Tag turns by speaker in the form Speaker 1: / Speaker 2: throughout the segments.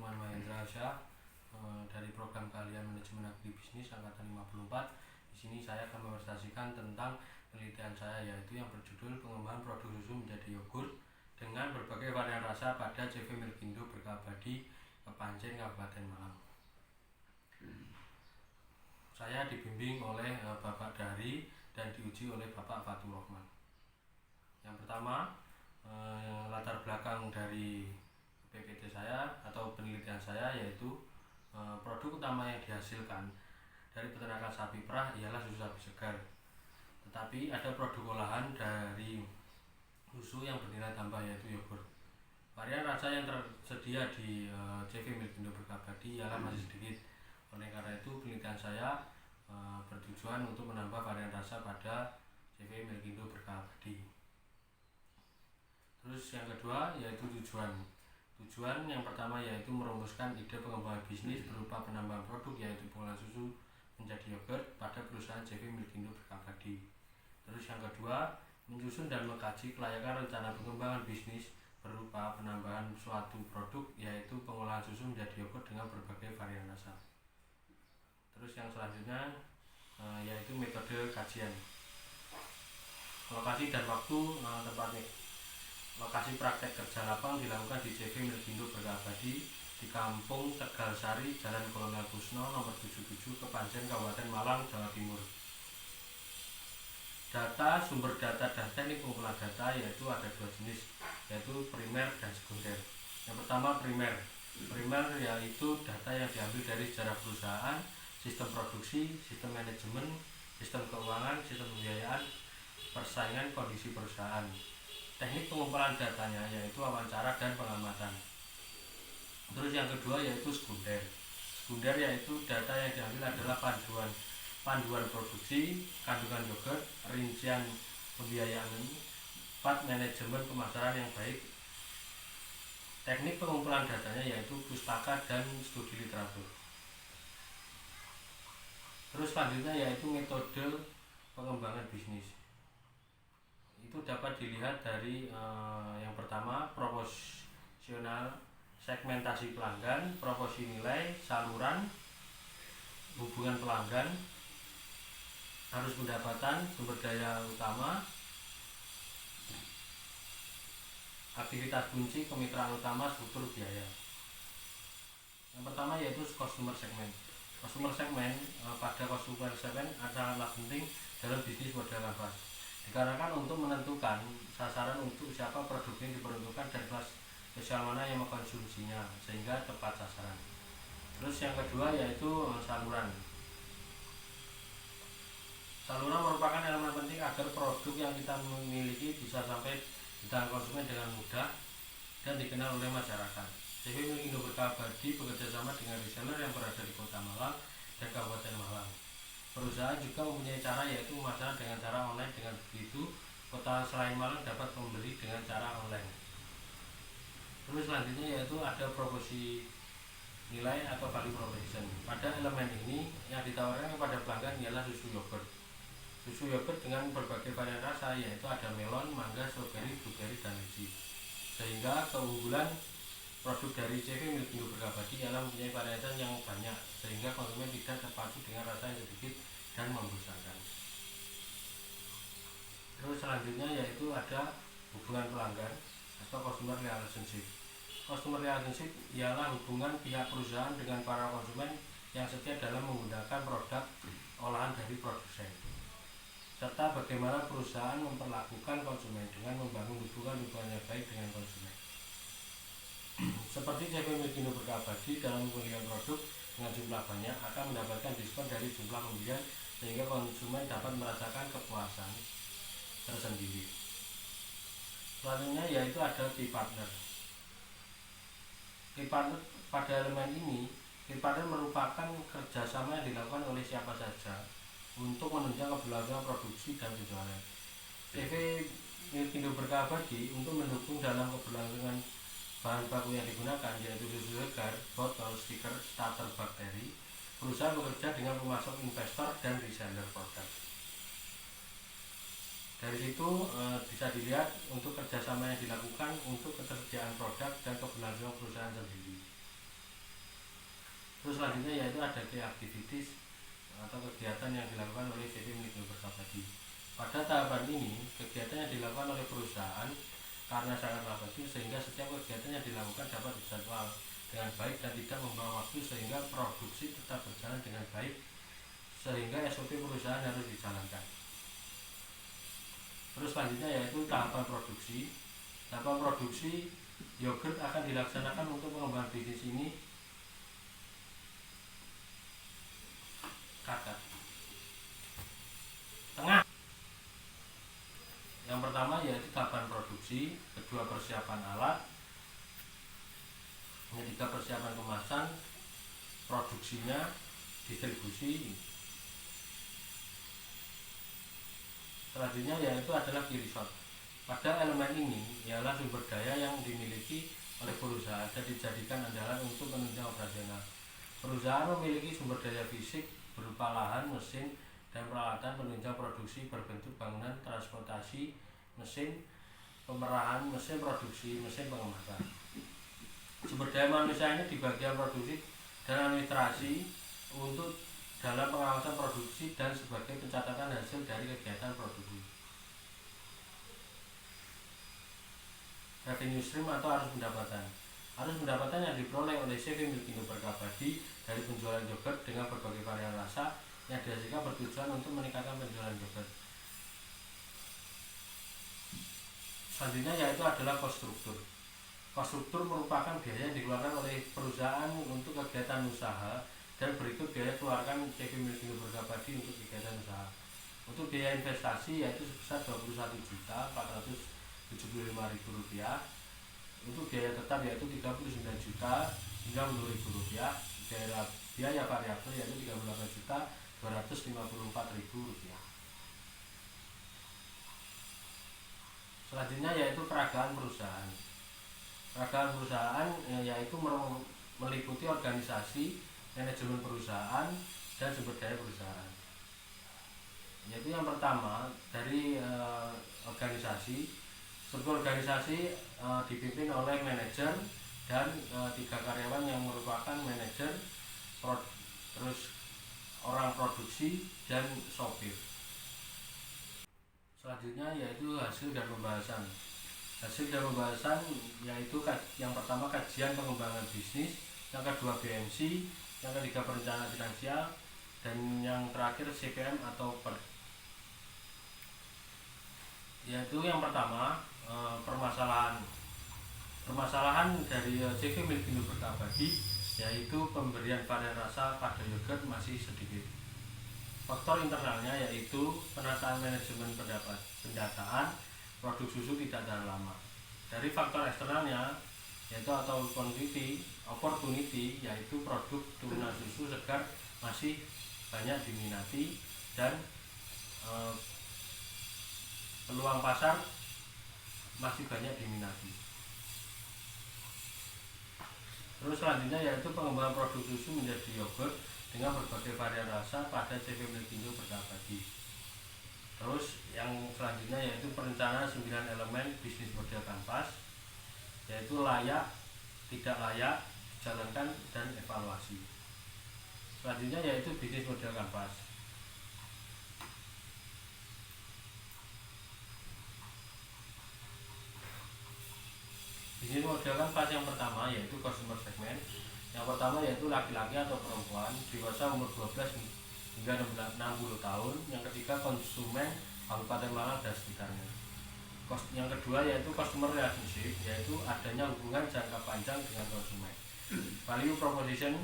Speaker 1: Firman Mahendra Syah dari program keahlian manajemen agribisnis angkatan 54. Di sini saya akan mepresentasikan tentang penelitian saya, yaitu yang berjudul pengembangan produk susu menjadi yogurt dengan berbagai varian rasa pada CV Milkindo Berkah Abadi, Kepanjen, Kabupaten Malang. Saya dibimbing oleh Bapak Dari dan diuji oleh Bapak Fatur Rahman. Yang pertama, latar belakang dari PPT saya atau penelitian saya, yaitu produk utama yang dihasilkan dari peternakan sapi perah ialah susu sapi segar. Tetapi ada produk olahan dari susu yang bernilai tambah, yaitu yogurt. Varian rasa yang tersedia di CV Milkindo Berkah Abadi ialah masih sedikit. Oleh karena itu penelitian saya bertujuan untuk menambah varian rasa pada CV Milkindo Berkah Abadi. Terus yang kedua yaitu tujuan. Tujuan yang pertama yaitu merumuskan ide pengembangan bisnis berupa penambahan produk, yaitu pengolahan susu menjadi yogurt pada perusahaan CV Milkindo Berkah Abadi. Terus yang kedua, menyusun dan mengkaji kelayakan rencana pengembangan bisnis berupa penambahan suatu produk, yaitu pengolahan susu menjadi yogurt dengan berbagai varian rasa. Terus yang selanjutnya yaitu metode kajian. Lokasi dan waktu tempatnya. Lokasi praktek kerja lapang dilakukan di CV Milkindo Berkah Abadi di Kampung Tegal Sari, Jalan Kolonel Kusno, nomor 77, Kepanjen, Kabupaten Malang, Jawa Timur. Data, sumber data dan teknik pengumpulan data yaitu ada dua jenis, yaitu primer dan sekunder. Yang pertama primer. Primer yaitu data yang diambil dari sejarah perusahaan, sistem produksi, sistem manajemen, sistem keuangan, sistem pembiayaan, persaingan, kondisi perusahaan. Teknik pengumpulan datanya yaitu wawancara dan pengamatan. Terus yang kedua yaitu sekunder. Sekunder yaitu data yang diambil adalah panduan produksi, kandungan yogurt, rincian pembiayaan, manajemen pemasaran yang baik. Teknik pengumpulan datanya yaitu pustaka dan studi literatur. Terus selanjutnya yaitu metode pengembangan bisnis. Itu dapat dilihat dari yang pertama proporsional, segmentasi pelanggan, proporsi nilai, saluran, hubungan pelanggan, arus pendapatan, sumber daya utama, aktivitas kunci, kemitraan utama, struktur biaya. Yang pertama yaitu customer segment. Customer segment pada customer segment sangatlah penting dalam bisnis model nafas, dikarenakan untuk menentukan sasaran untuk siapa produk ini diperuntukkan dan kelas sosial mana yang mengkonsumsinya sehingga tepat sasaran. Terus yang kedua yaitu saluran. Saluran merupakan elemen penting agar produk yang kita miliki bisa sampai di tangan konsumen dengan mudah dan dikenal oleh masyarakat. CV Milkindo Berkah Abadi bekerjasama dengan reseller yang berada di Kota Malang dan Kabupaten Malang. Perusahaan juga mempunyai cara yaitu memasarkan dengan cara online. Dengan begitu, kota selain Malang dapat membeli dengan cara online. Terus selanjutnya yaitu ada proporsi nilai atau value proposition. Pada elemen ini yang ditawarkan kepada pelanggan ialah susu yogurt. Susu yogurt dengan berbagai varian rasa, yaitu ada melon, mangga, strawberry, blueberry, dan lychee. Sehingga keunggulan produk dari CV Milkindo Berkah Abadi ialah mempunyai varian yang banyak, sehingga konsumen tidak terpacu dengan rasa yang sedikit dan membosankan. Terus selanjutnya yaitu ada hubungan pelanggan atau customer relationship. Customer relationship ialah hubungan pihak perusahaan dengan para konsumen yang setia dalam menggunakan produk olahan dari produsen, serta bagaimana perusahaan memperlakukan konsumen dengan membangun hubungan yang baik dengan konsumen. Seperti CV Milkindo Berkah Abadi dalam pembelian produk dengan jumlah banyak akan mendapatkan diskon dari jumlah pembelian sehingga konsumen dapat merasakan kepuasan tersendiri. Selanjutnya yaitu ada key partner. Key partner pada elemen ini, key partner merupakan kerjasama yang dilakukan oleh siapa saja untuk menunjang keberlangsungan produksi dan penjualan. CV Milkindo Berkah Abadi untuk mendukung dalam keberlangsungan bahan baku yang digunakan yaitu susu segar, botol, stiker, starter bakteri. Perusahaan bekerja dengan pemasok, investor, dan reseller produk. Dari situ bisa dilihat untuk kerjasama yang dilakukan untuk ketersediaan produk dan keberlangsungan perusahaan sendiri. Terus selanjutnya yaitu ada key activities atau kegiatan yang dilakukan oleh CV milik Indo Berkabadi. Pada tahapan ini, kegiatan yang dilakukan oleh perusahaan karena sangatlah penting sehingga setiap kegiatan yang dilakukan dapat dijadwal dengan baik dan tidak membawa waktu sehingga produksi tetap berjalan dengan baik sehingga SOP perusahaan harus dijalankan. Terus selanjutnya yaitu tahapan produksi. Tahapan produksi yogurt akan dilaksanakan untuk pengembangan bisnis ini kakak. Tengah. Yang pertama yaitu tahapan produksi, kedua persiapan alat, ketiga persiapan kemasan, produksinya, distribusi. Selanjutnya yaitu adalah key result. Pada elemen ini ialah sumber daya yang dimiliki oleh perusahaan dan dijadikan andalan untuk penunjang operasional. Perusahaan memiliki sumber daya fisik berupa lahan, mesin, dan peralatan penunjang produksi berbentuk bangunan, transportasi, mesin, pemerahan, mesin produksi, mesin pengemasan. Sumber daya manusia ini di bagian produksi dan administrasi untuk dalam pengawasan produksi dan sebagai pencatatan hasil dari kegiatan produksi. Revenue stream atau arus pendapatan. Arus pendapatan yang diperoleh oleh CV milik Indo Berkabadi dari penjualan yogurt dengan berbagai varian rasa yang dihasilkan bertujuan untuk meningkatkan penjualan yogurt. Selanjutnya yaitu adalah cost struktur. Cost struktur merupakan biaya yang dikeluarkan oleh perusahaan untuk kegiatan usaha dan berikut biaya keluarkan CV milik Indo Berkabadi untuk kegiatan usaha. Untuk biaya investasi yaitu sebesar Rp21.475.000. Untuk biaya tetap yaitu Rp39.090.000. Biaya variabel yaitu Rp38.254.000. Selanjutnya yaitu peragaan perusahaan. Peragaan perusahaan yaitu meliputi organisasi, manajemen perusahaan, dan sumber daya perusahaan. Yaitu yang pertama dari organisasi. Struktur organisasi dipimpin oleh manajer dan 3 karyawan yang merupakan manajer, terus orang produksi, dan sopir. Selanjutnya yaitu hasil dan pembahasan. Hasil dan pembahasan yaitu yang pertama kajian pengembangan bisnis, yang kedua BMC, yang ketiga perencanaan finansial, dan yang terakhir CPM atau PER. Yaitu yang pertama permasalahan dari CV milik Indo Berkabadi yaitu pemberian varian rasa pada yogurt masih sedikit. Faktor internalnya yaitu penataan manajemen pendataan produk susu tidak tahan lama. Dari faktor eksternalnya yaitu atau opportunity yaitu produk turunan susu segar masih banyak diminati dan peluang pasar masih banyak diminati. Terus selanjutnya yaitu pengembangan produk susu menjadi yogurt dengan berbagai varian rasa pada CV milik Indo Berkabadi. Terus yang selanjutnya yaitu perencanaan 9 elemen bisnis model kanvas, yaitu layak, tidak layak, dijalankan, dan evaluasi. Selanjutnya yaitu bisnis model kanvas. Bisnis model kanvas yang pertama yaitu customer segment. Yang pertama yaitu laki-laki atau perempuan dewasa umur 12 hingga 60 tahun. Yang ketiga konsumen Kabupaten Malang dan sekitarnya. Yang kedua yaitu customer relationship, yaitu adanya hubungan jangka panjang dengan konsumen. Value proposition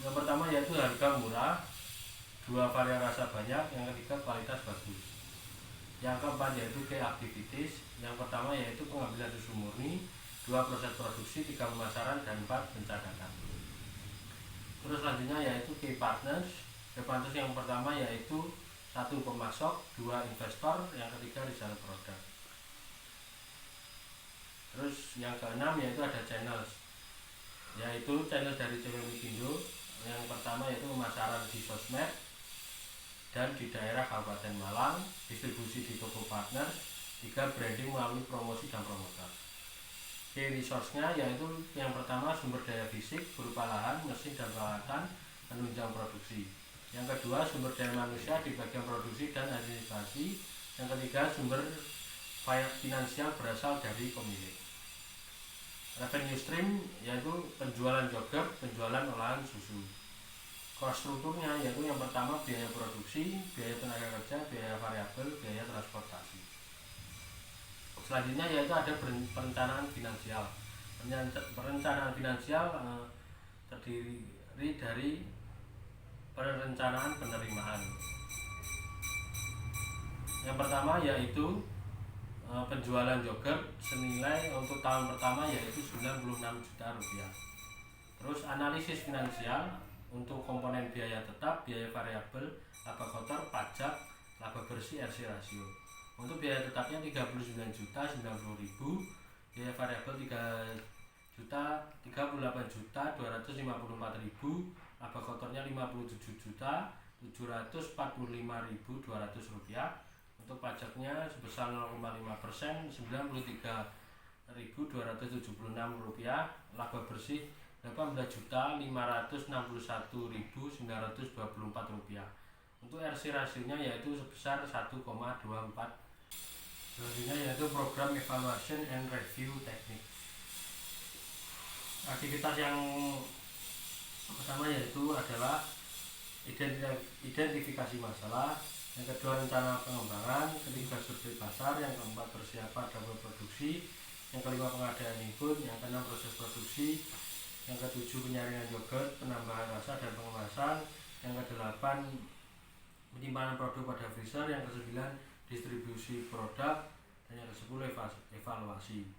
Speaker 1: yang pertama yaitu harga murah, 2 varian rasa banyak, yang ketiga kualitas bagus. Yang keempat yaitu key activities. Yang pertama yaitu pengambilan susu murni, 2 proses produksi, 3 pemasaran, dan 4 pencatatan. Terus selanjutnya yaitu key partners. Key partners yang pertama yaitu 1 pemasok, 2 investor, yang ketiga reseller produk. Terus yang keenam yaitu ada channels, yaitu channel dari CV milik Indo. Yang pertama yaitu pemasaran di sosmed dan di daerah Kabupaten Malang, distribusi di toko partner, 3 branding melalui promosi dan promotor. Key resource-nya yaitu yang pertama sumber daya fisik berupa lahan, mesin, dan peralatan penunjang produksi. Yang kedua sumber daya manusia di bagian produksi dan administrasi. Yang ketiga sumber finansial berasal dari pemilik. Revenue stream yaitu penjualan yogurt, penjualan olahan susu. Cost strukturnya yaitu yang pertama biaya produksi, biaya tenaga kerja, biaya variabel, biaya transportasi. Selanjutnya yaitu ada perencanaan finansial. Perencanaan finansial terdiri dari perencanaan penerimaan. Yang pertama yaitu penjualan yogurt senilai untuk tahun pertama yaitu 96 juta rupiah. Terus analisis finansial untuk komponen biaya tetap, biaya variabel, laba kotor, pajak, laba bersih, RC rasio. Untuk biaya tetapnya 39 juta 90.000, biaya variabel 3 juta 38 juta 254.000, laba kotornya 57 juta 745.200 rupiah. Untuk pajaknya sebesar 0,5%, 93.276 rupiah, laba bersih 18.561.924 rupiah. Untuk RC rasionya yaitu sebesar 1,24. Selanjutnya yaitu program evaluation and review technique. Aktivitas yang pertama yaitu adalah identifikasi masalah, yang kedua rencana pengembangan, ketiga survei pasar, yang keempat persiapan dapur produksi, yang kelima pengadaan input, yang keenam proses produksi, yang ketujuh penyaringan yogurt, penambahan rasa dan pengemasan, yang kedelapan penyimpanan produk pada freezer, yang kesembilan distribusi produk, dan yang ke-10 evaluasi.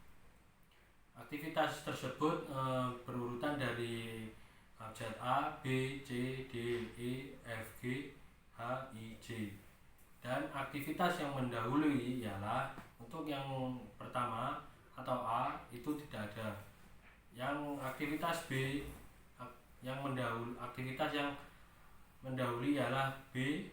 Speaker 1: Aktivitas tersebut berurutan dari abjad A, B, C, D, E, F, G, H, I, J. Dan aktivitas yang mendahului ialah untuk yang pertama atau A itu tidak ada. Yang aktivitas B aktivitas yang mendahului ialah B.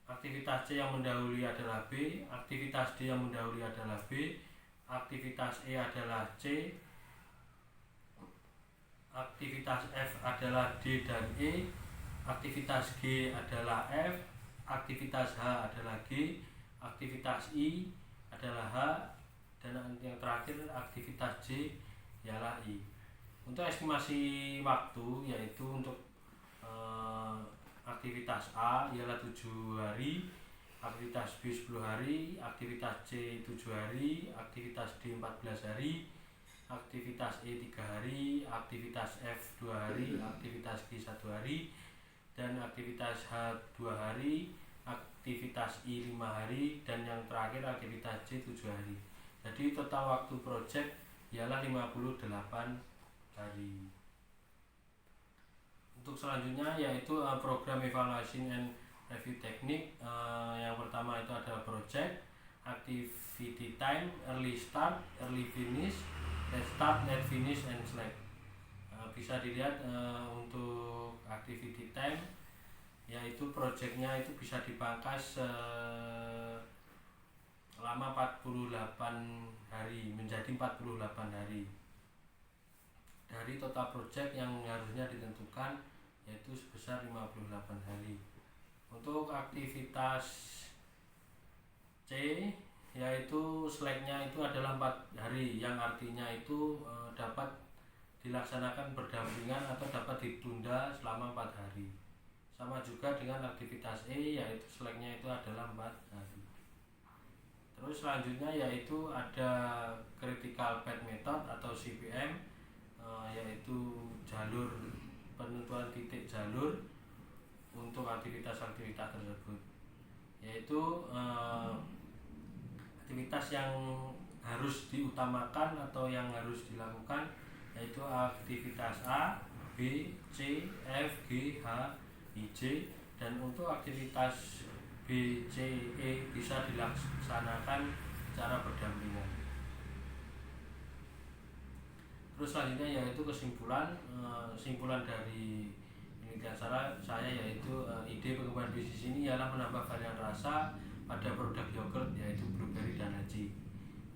Speaker 1: Aktivitas C yang mendahului adalah B, aktivitas D yang mendahului adalah B, aktivitas E adalah C, aktivitas F adalah D dan E, aktivitas G adalah F, aktivitas H adalah G, aktivitas I adalah H, dan yang terakhir aktivitas J ialah I. Untuk estimasi waktu yaitu untuk aktivitas A ialah 7 hari, aktivitas B 10 hari, aktivitas C 7 hari, aktivitas D 14 hari, aktivitas E 3 hari, aktivitas F 2 hari, aktivitas G 1 hari, dan aktivitas H 2 hari, aktivitas I 5 hari, dan yang terakhir aktivitas C 7 hari. Jadi total waktu project ialah 58 hari. Untuk selanjutnya yaitu program evaluation and review technique. Yang pertama itu adalah project, activity time, early start, early finish, late start, late finish, and slack. Bisa dilihat untuk activity time yaitu projectnya itu bisa dipangkas selama 48 hari menjadi 48 hari dari total project yang harusnya ditentukan yaitu sebesar 58 hari. Untuk aktivitas C yaitu slacknya itu adalah 4 hari, yang artinya itu dapat dilaksanakan berdampingan atau dapat ditunda selama 4 hari. Sama juga dengan aktivitas E yaitu slacknya itu adalah 4 hari. Terus selanjutnya yaitu ada critical path method atau CPM, yaitu jalur penentuan titik jalur untuk aktivitas-aktivitas tersebut, yaitu aktivitas yang harus diutamakan atau yang harus dilakukan yaitu aktivitas A, B, C, F, G, H, I, J, dan untuk aktivitas B, C, E bisa dilaksanakan secara berdampingan. Terus selanjutnya yaitu kesimpulan dari penelitian saya yaitu ide pengembangan bisnis ini ialah menambah varian rasa pada produk yogurt yaitu blueberry dan haji.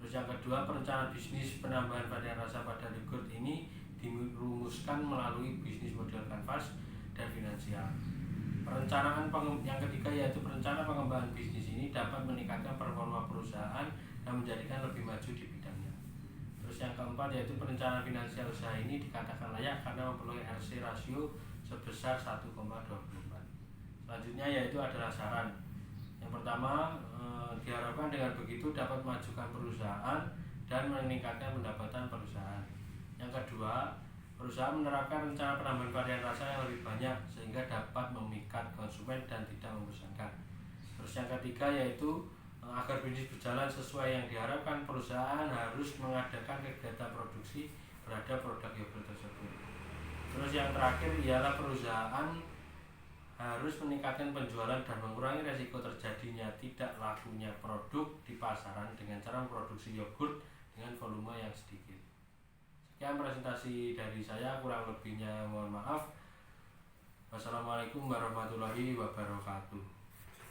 Speaker 1: Terus yang kedua, perencanaan bisnis penambahan varian rasa pada yogurt ini dirumuskan melalui bisnis model kanvas dan finansial. Yang ketiga yaitu perencanaan pengembangan bisnis ini dapat meningkatkan performa perusahaan dan menjadikan lebih maju di bidangnya. Terus yang keempat yaitu perencanaan finansial usaha ini dikatakan layak karena memperoleh RC rasio sebesar 1,24. Selanjutnya yaitu adalah saran. Yang pertama, diharapkan dengan begitu dapat memajukan perusahaan dan meningkatkan pendapatan perusahaan. Yang kedua, perusahaan menerapkan rencana penambahan varian rasa yang lebih banyak sehingga dapat memikat konsumen dan tidak membosankan. Terus yang ketiga yaitu agar bisnis berjalan sesuai yang diharapkan, perusahaan harus mengadakan kegiatan produksi terhadap produk yogurt tersebut. Terus yang terakhir ialah perusahaan harus meningkatkan penjualan dan mengurangi resiko terjadinya tidak lakunya produk di pasaran dengan cara memproduksi yogurt dengan volume yang sedikit. Sekian presentasi dari saya, kurang lebihnya mohon maaf. Wassalamualaikum warahmatullahi wabarakatuh.